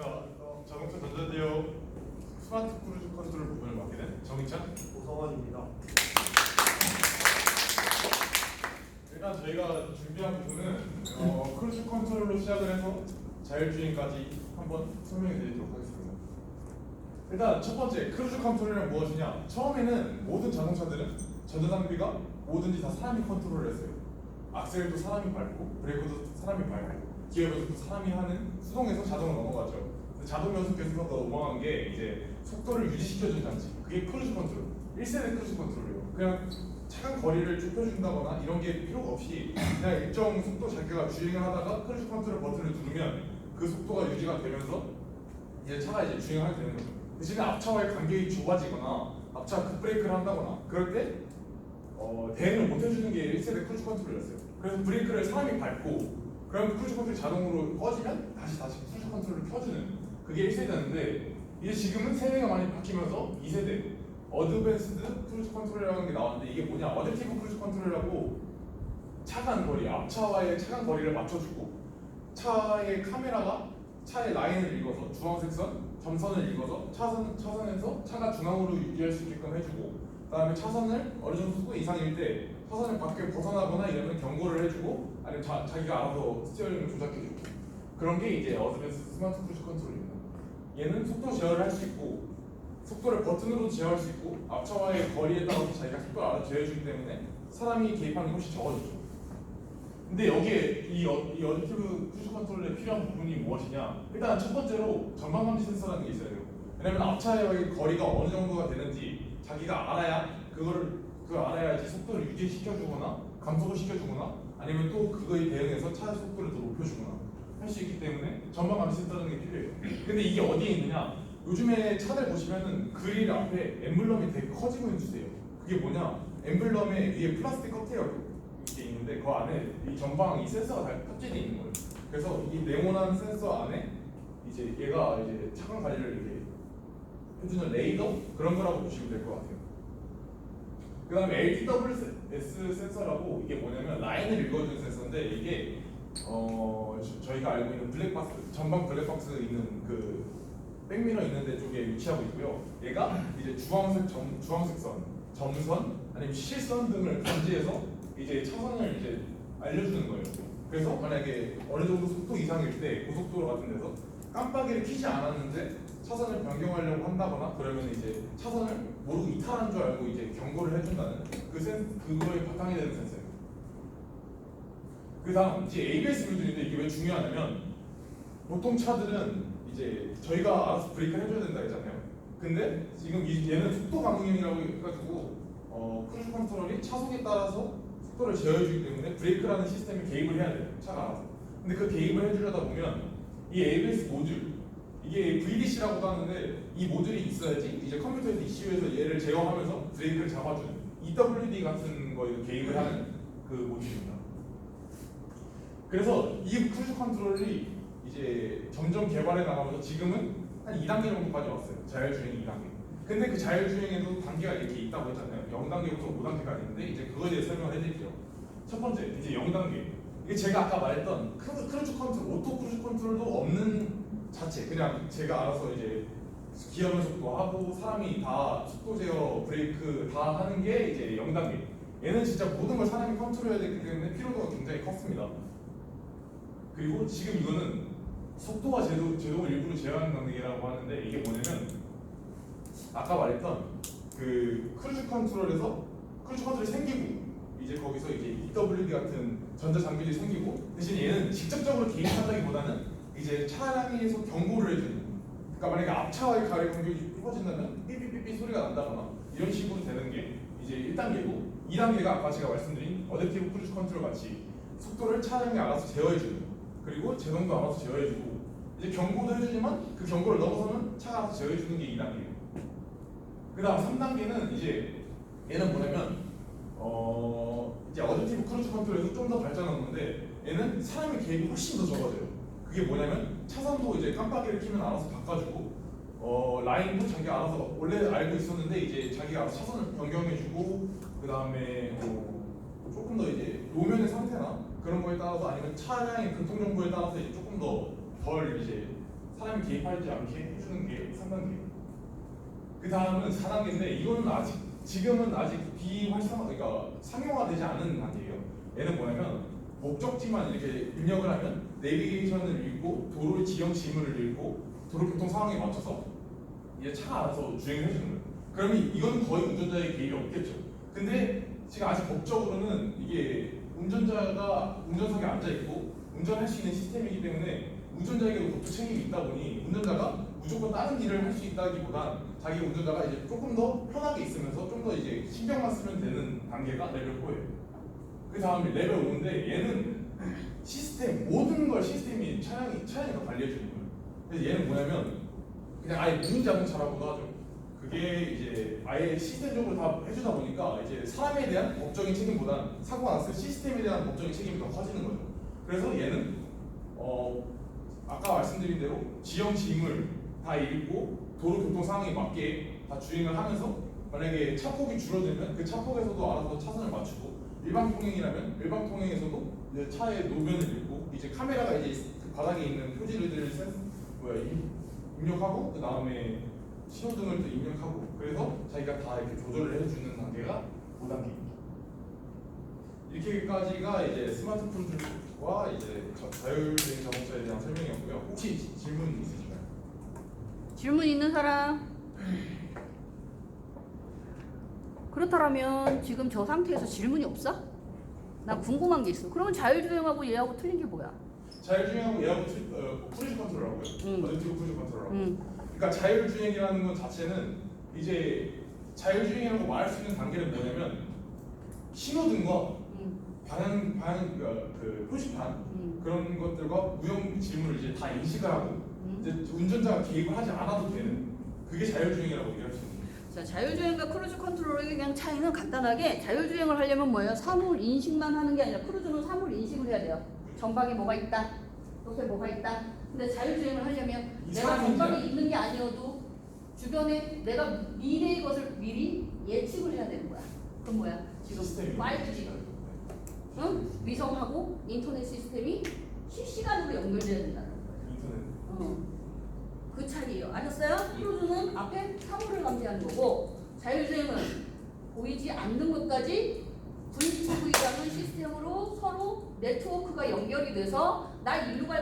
안녕하십니까. 자동차 전자제어 스마트 크루즈 컨트롤 부분을 맡게 된 정희찬, 오성원입니다. 일단 저희가 준비한 부분은 크루즈 컨트롤로 시작을 해서 자율주행까지 한번 설명해 드리도록 하겠습니다. 일단 첫 번째, 크루즈 컨트롤은 무엇이냐? 처음에는 모든 자동차들은 전자장비가 뭐든지 다 사람이 컨트롤을 했어요. 악셀도 사람이 밟고 브레이크도 사람이 밟고 기어로도 사람이 하는 수동에서 자동으로 넘어가죠. 자동 연속에서 더 넘어간 게 이제 속도를 유지시켜주는 장치. 그게 크루즈 컨트롤. 1세대 크루즈 컨트롤이에요. 그냥 차간 거리를 좁혀준다거나 이런 게 필요가 없이 그냥 일정 속도 자기가 주행을 하다가 크루즈 컨트롤 버튼을 누르면 그 속도가 유지가 되면서 이제 차가 이제 주행하게 되는 거죠. 대신에 앞차와의 간격이 좁아지거나 앞차가 급브레이크를 한다거나 그럴 때 대응을 못 해주는 게 1세대 크루즈 컨트롤이었어요. 그래서 브레이크를 사람이 밟고 그럼 크루즈 컨트롤이 자동으로 꺼지면 다시 크루즈 컨트롤을 켜주는 그게 1세대였는데 이제 지금은 세대가 많이 바뀌면서 2세대 어드밴스드 크루즈 컨트롤이라는 게 나왔는데 이게 뭐냐? 어댑티브 크루즈 컨트롤이라고 차간 거리, 앞차와의 차간 거리를 맞춰주고 차의 카메라가 차의 라인을 읽어서 주황색 선, 점선을 읽어서 차선에서 차가 중앙으로 유지할 수 있게끔 해주고 그다음에 차선을 어느 정도 속도 이상일 때 차선을 밖에 벗어나거나 이러면 경고를 해주고 아니면 자기가 알아서 스티어링을 조작해주고 그런 게 이제 어드밴스 스마트 크루즈 컨트롤입니다. 얘는 속도 제어를 할 수 있고 속도를 버튼으로 제어할 수 있고 앞차와의 거리에 따라서 자기가 속도를 알아서 제어해주기 때문에 사람이 개입하는 게 훨씬 적어졌죠. 근데 여기에 이 어댑티브 크루즈 컨트롤에 필요한 부분이 무엇이냐? 일단 첫 번째로 전방 감지 센서라는 게 있어야 돼요. 왜냐면 앞차와의 거리가 어느 정도가 되는지 자기가 알아야 그걸 알아야지 속도를 유지시켜주거나 감속을 시켜주거나 아니면 또 그거에 대응해서 차 속도를 더 높여주거나 할 수 있기 때문에 전방 감지 센서라는 게 필요해요. 근데 이게 어디에 있느냐? 요즘에 차들 보시면은 그릴 앞에 엠블럼이 되게 커지고 있으세요. 그게 뭐냐? 엠블럼에 위에 플라스틱 껍데기가 이게 있는데 그 안에 이 전방 이 센서가 다 탑재되어 있는 거예요. 그래서 이 네모난 센서 안에 이제 얘가 이제 차간 관리를 이렇게 해주는 레이더 그런 거라고 보시면 될 것 같아요. 그 다음에 LTWS 센서라고 이게 뭐냐면 라인을 읽어주는 센서인데 이게 저희가 알고 있는 블랙박스 전방 블랙박스 있는 그 백미러 있는 데 쪽에 위치하고 있고요. 얘가 이제 주황색 선, 점선 아니면 실선 등을 감지해서 이제 차선을 이제 알려주는 거예요. 그래서 만약에 어느 정도 속도 이상일 때 고속도로 같은 데서 깜빡이를 켜지 않았는데 차선을 변경하려고 한다거나 그러면 이제 차선을 모르고 이탈한 줄 알고 이제 경고를 해준다는 그거에 바탕이 되는 센서예요. 그 다음 이제 ABS 기술인데 이게 왜 중요하냐면 보통 차들은 이제 저희가 알아서 브레이크를 해줘야 된다 했잖아요. 근데 지금 얘는 속도 감응형이라고 해가지고 크루즈 컨트롤이 차속에 따라서 속도를 제어해주기 때문에 브레이크라는 시스템에 개입을 해야 돼요. 차가 알아서. 근데 그 개입을 해주려다 보면 이 ABS 모듈 이게 VDC라고도 하는데 이 모듈이 있어야지 이제 컴퓨터에서 ECU에서 얘를 제어하면서 브레이크를 잡아주는 EWD 같은 거에 개입을 하는 그 모듈입니다. 그래서 이 크루즈 컨트롤이 이제 점점 개발해 나가면서 지금은 한 2단계 정도까지 왔어요. 자율주행 2단계. 근데 그 자율주행에도 단계가 이렇게 있다고 했잖아요. 0단계부터 5단계가 있는데 이제 그거에 대해 설명을 해드릴게요. 첫 번째 이제 0단계. 이게 제가 아까 말했던 크루즈 컨트롤, 오토 크루즈 컨트롤도 없는 자체. 그냥 제가 알아서 이제 기어 변속도 하고 사람이 다 속도 제어, 브레이크 다 하는 게 이제 0단계. 얘는 진짜 모든 걸 사람이 컨트롤해야 되기 때문에 피로도가 굉장히 컸습니다. 그리고 지금 이거는 속도와 제동을 일부러 제어하는 단계라고 하는데 이게 뭐냐면 아까 말했던 그 크루즈 컨트롤이 생기고 이제 거기서 이제 EWD 같은 전자 장비들이 생기고 대신 얘는 직접적으로 개입한다기보다는 이제 차량에서 경고를 해주는. 그러니까 만약에 앞차와의 가해 간격이 좁아진다면 삐삐삐삐 소리가 난다거나 이런 식으로 되는 게 이제 1단계고 2단계가 아까 제가 말씀드린 어댑티브 크루즈 컨트롤 같이 속도를 차량이 알아서 제어해주는. 그리고 제동도 알아서 제어해주고 이제 경고도 해주지만 그 경고를 넘어서는 차가 알아서 제어해주는 게 2단계예요. 그 다음 3단계는 이제 얘는 뭐냐면 이제 어댑티브 크루즈 컨트롤에서 좀 더 발전한 건데 얘는 사람의 개입이 훨씬 더 적어져요. 그게 뭐냐면 차선도 이제 깜빡이를 켜면 알아서 바꿔주고 라인도 자기가 알아서 원래 알고 있었는데 이제 자기가 알아서 차선을 변경해주고 그 다음에 조금 더 이제 노면의 상태나 그런 거에 따라서 아니면 차량의 교통 정보에 따라서 이제 조금 더 덜 이제 사람이 개입하지 않게 해주는 게 3단계. 그 다음은 4단계인데 이거는 지금은 아직 비활성화, 그러니까 상용화되지 않은 단계예요. 얘는 뭐냐면 목적지만 이렇게 입력을 하면 내비게이션을 읽고 도로의 지형 지문을 읽고 도로 교통 상황에 맞춰서 이제 차가 알아서 주행을 해주는 거예요. 그러면 이건 거의 운전자의 개입이 없겠죠. 근데 지금 아직 법적으로는 이게 운전자가 운전석에 앉아 있고 운전할 수 있는 시스템이기 때문에 운전자에게도 법적 책임이 있다 보니 운전자가 무조건 다른 일을 할 수 있다기보단 자기 운전자가 이제 조금 더 편하게 있으면서 좀 더 이제 신경만 쓰면 되는 단계가 레벨 4예요. 그 다음에 레벨 5인데 얘는 시스템 모든 걸 시스템이 차량이 다 관리해 주는 거예요. 그래서 얘는 뭐냐면 그냥 아예 무인 자동차라고도 하죠. 그게 이제 아예 시스템적으로 다 해주다 보니까 이제 사람에 대한 법적인 책임보다 사고가 났을 때 시스템에 대한 법적인 책임이 더 커지는 거죠. 그래서 얘는 아까 말씀드린 대로 지형 지물 다 읽고 도로 교통 상황에 맞게 다 주행을 하면서 만약에 차폭이 줄어들면 그 차폭에서도 알아서 차선을 맞추고 일방 통행이라면 일방 통행에서도 이제 차의 노면을 읽고 이제 카메라가 이제 그 바닥에 있는 표지들을 입력하고 그 다음에 신호등을 또 입력하고 그래서 자기가 다 이렇게 조절을 해주는 단계가 5단계입니다. 이렇게까지가 이제 스마트폰과 이제 자율주행 자동차에 대한 설명이었고요. 혹시 질문 있으신가요? 질문 있는 사람? 그렇다면 지금 저 상태에서 질문이 없어? 나 궁금한 게 있어. 그러면 자율주행하고 얘하고 틀린 게 뭐야? 자율주행하고 얘하고 크루즈 컨트롤하고요. 어댑티브 크루즈 컨트롤하고. 그러니까 자율주행이라는 것 자체는 이제 자율주행이라고 말할 수 있는 단계는 뭐냐면 신호등과 그 표지판 그런 것들과 무형 지물을 이제 다 인식을 하고 이제 운전자가 개입을 하지 않아도 되는 그게 자율주행이라고 얘기할 수 있는 거예요. 자, 자율주행과 크루즈 컨트롤의 그냥 차이는 간단하게 자율주행을 하려면 뭐예요? 사물 인식만 하는 게 아니라 크루즈는 사물 인식을 해야 돼요. 전방에 뭐가 있다, 옆에 뭐가 있다. 근데 자율주행을 하려면 내가 전방에 있는 게 아니어도 주변에 내가 미래의 것을 미리 예측을 해야 되는 거야. 그럼 뭐야? 지금 5G, 응? 위성하고 인터넷 시스템이 실시간으로 연결돼야 된다는 거예요. 그 차이예요. 아셨어요? 크루즈는 앞에 사물을 감지하는 거고 자율주행은 보이지 않는 것까지 V2V라는 시스템으로 서로 네트워크가 연결이 돼서 나 일로 갈